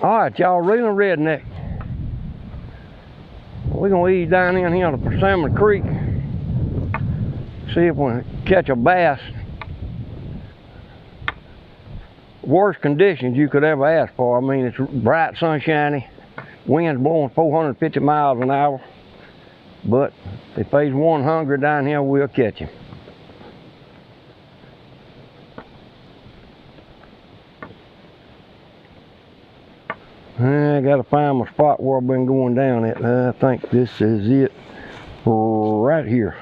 All right, y'all, reeling redneck. We're gonna ease down in here to Persimmon Creek. See if we catch a bass. Worst conditions you could ever ask for. I mean, it's bright, sunshiny, wind's blowing 450 miles an hour. But if there's one hungry down here, we'll catch him. I gotta find my spot where I've been going down at. I think this is it right here.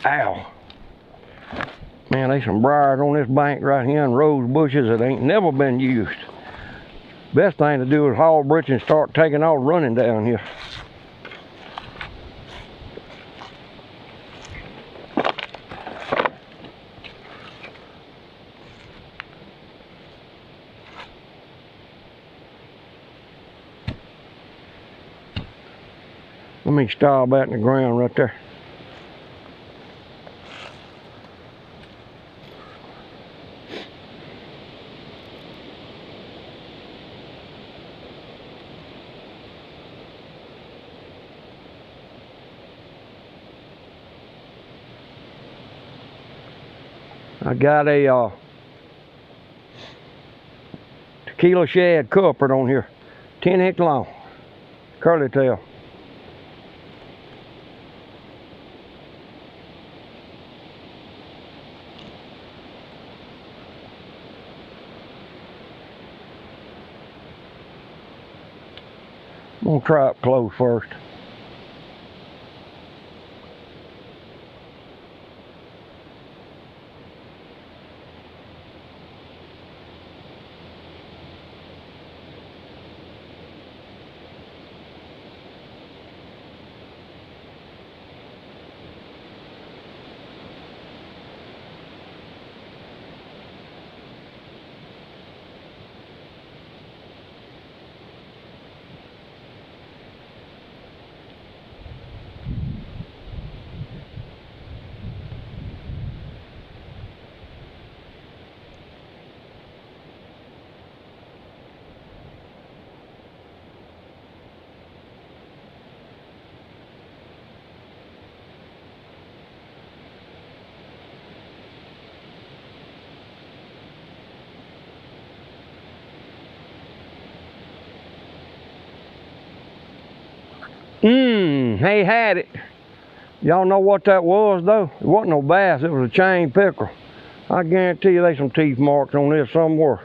Ow. Man, there's some briars on this bank right here and rose bushes that ain't never been used. Best thing to do is haul britch and start taking off running down here. Let me stop that in the ground right there. I got a tequila shad culprit on here, 10 inch long, curly tail. I'm gonna try up close first. He had it. Y'all know what that was though? It wasn't no bass, it was a chain pickerel. I guarantee you there's some teeth marks on this somewhere.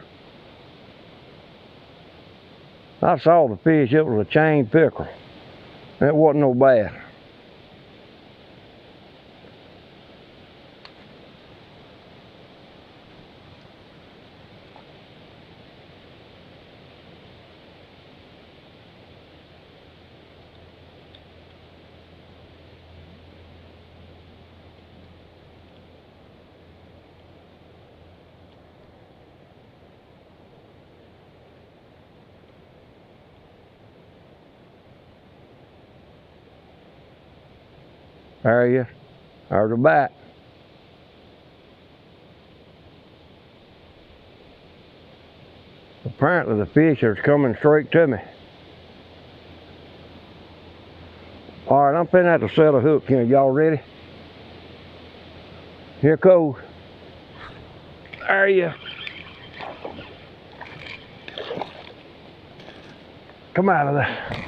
I saw the fish, it was a chain pickerel. It wasn't no bass. There you, there's a bite. Apparently the fish is coming straight to me. All right, I'm finna have to set a hook here. Y'all ready? Here goes. There you. Come out of there.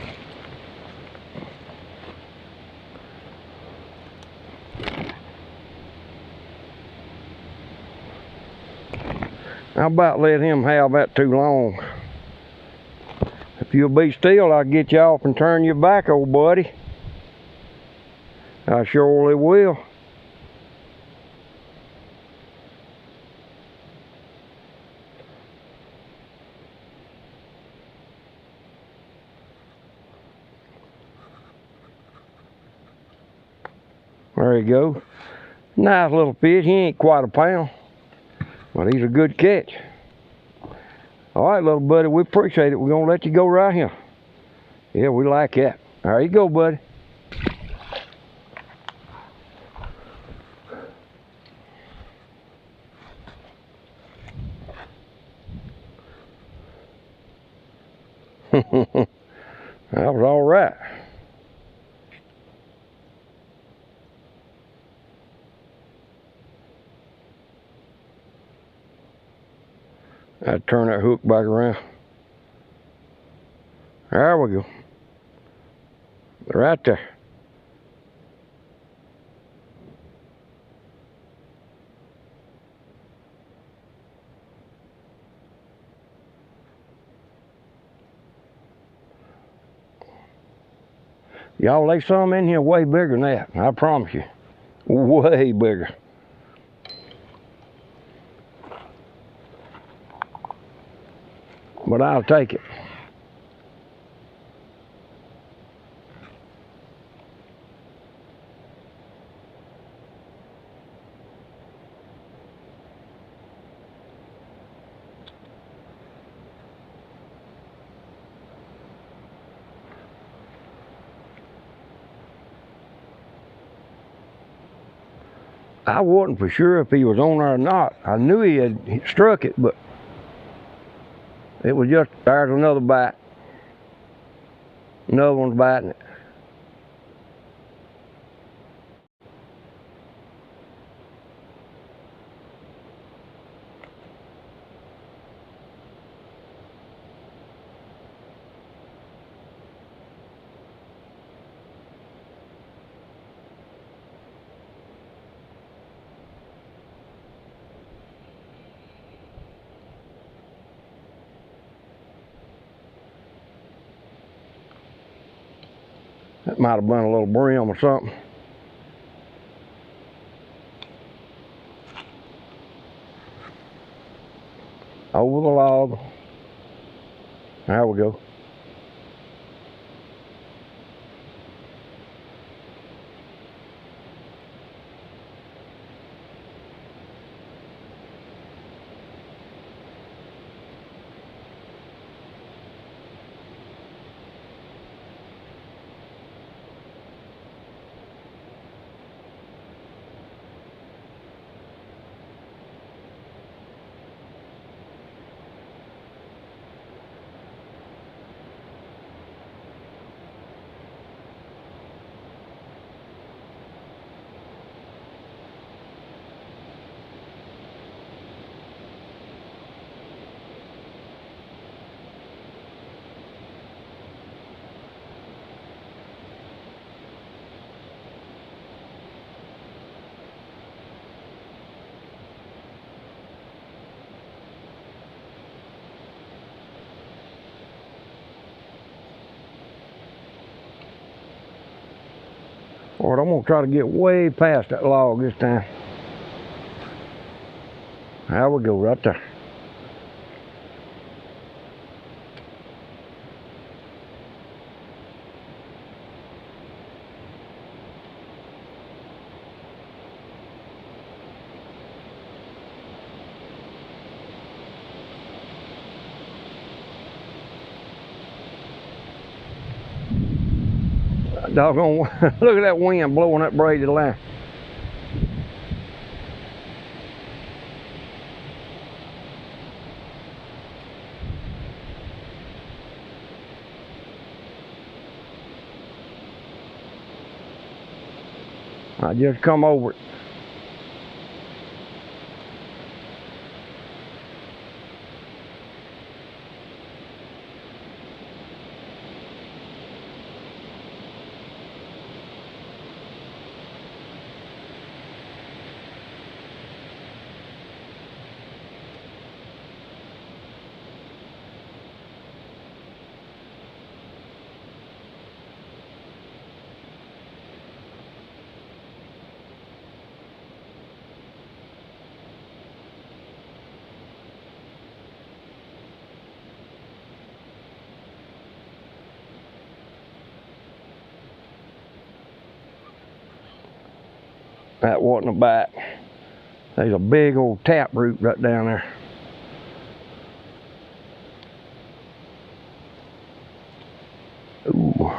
I about let him have that too long. If you'll be still, I'll get you off and turn you back, old buddy. I surely will. There you go. Nice little fish. He ain't quite a pound, but he's a good catch. All right, little buddy, we appreciate it. We're gonna let you go right here. Yeah, we like that. There you go, buddy. That was all right. I'd turn that hook back around. There we go. Right there. Y'all, there's some in here way bigger than that, I promise you. Way bigger. But I'll take it. I wasn't for sure if he was on there or not. I knew he had struck it, but it was just, there's another bite. Another one's biting it. That might have been a little brim or something. Over the log. There we go. All right, I'm gonna try to get way past that log this time. There we go, right there. Doggone, look at that wind blowing that braided line. I just come over it. That wasn't a bite. There's a big old taproot right down there. Ooh.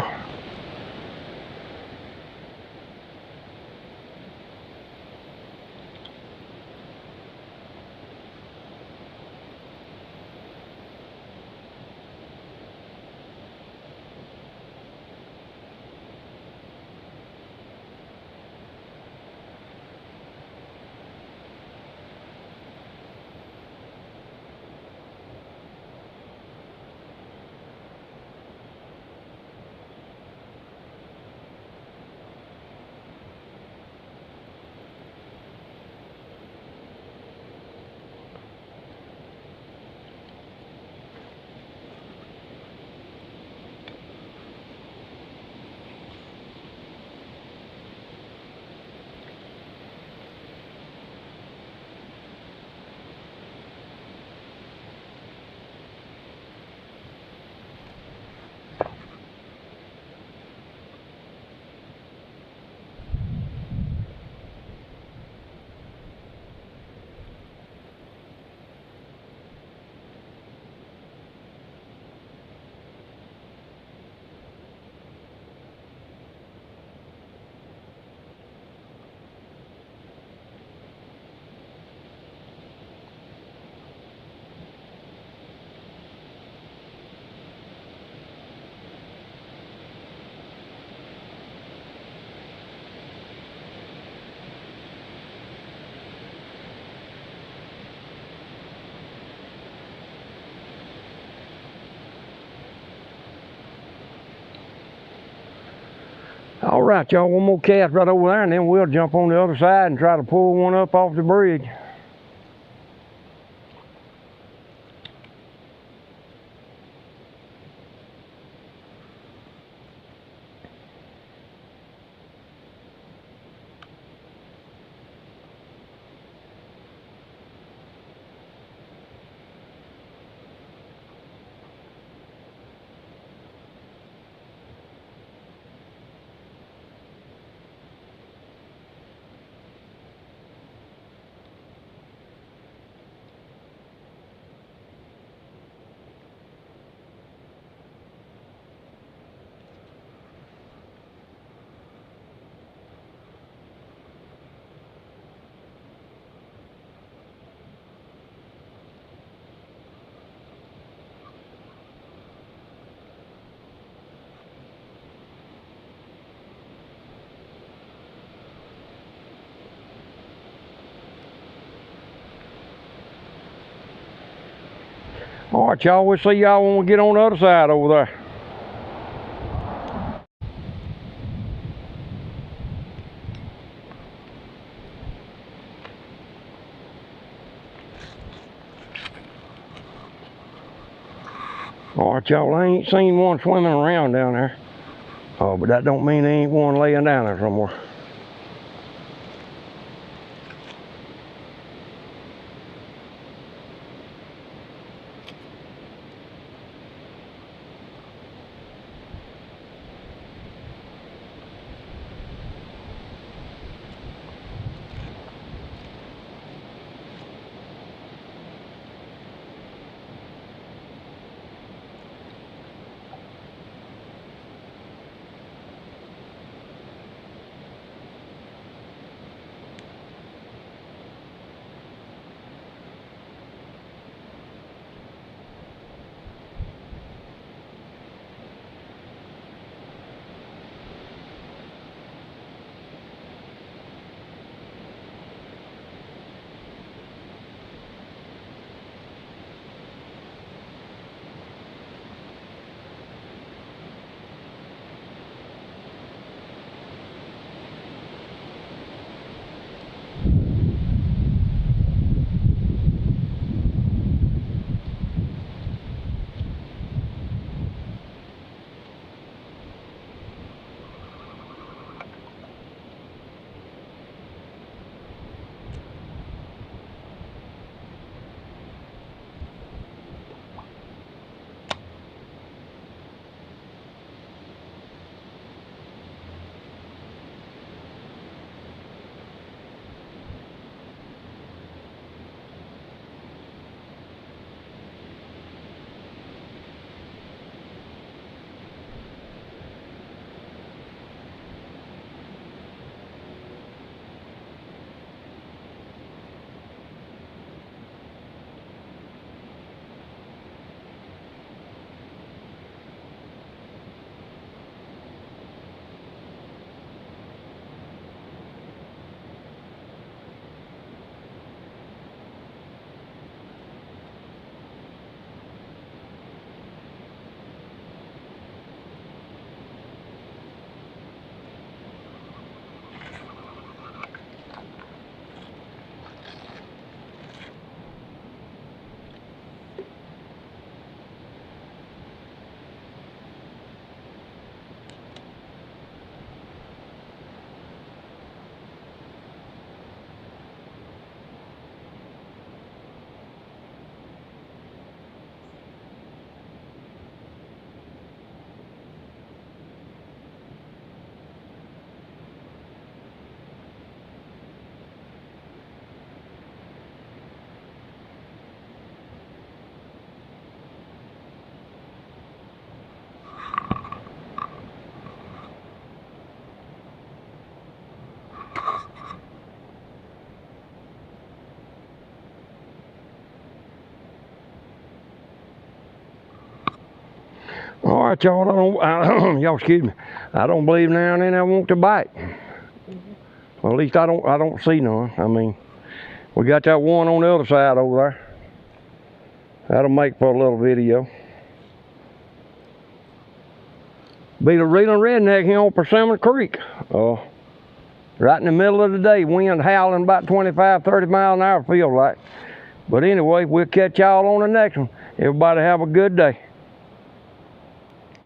All right, y'all, one more cast right over there, and then we'll jump on the other side and try to pull one up off the bridge. All right, y'all, we'll see y'all when we get on the other side over there. All right, y'all, I ain't seen one swimming around down there. Oh, but that don't mean there ain't one laying down there somewhere. All right, y'all, y'all excuse me. I don't believe now and then I want to bite. Well, at least I don't see none. I mean, we got that one on the other side over there. That'll make for a little video. Be the reeling redneck here on Persimmon Creek. Right in the middle of the day, wind howling about 25, 30 miles an hour, feel like. But anyway, we'll catch y'all on the next one. Everybody have a good day.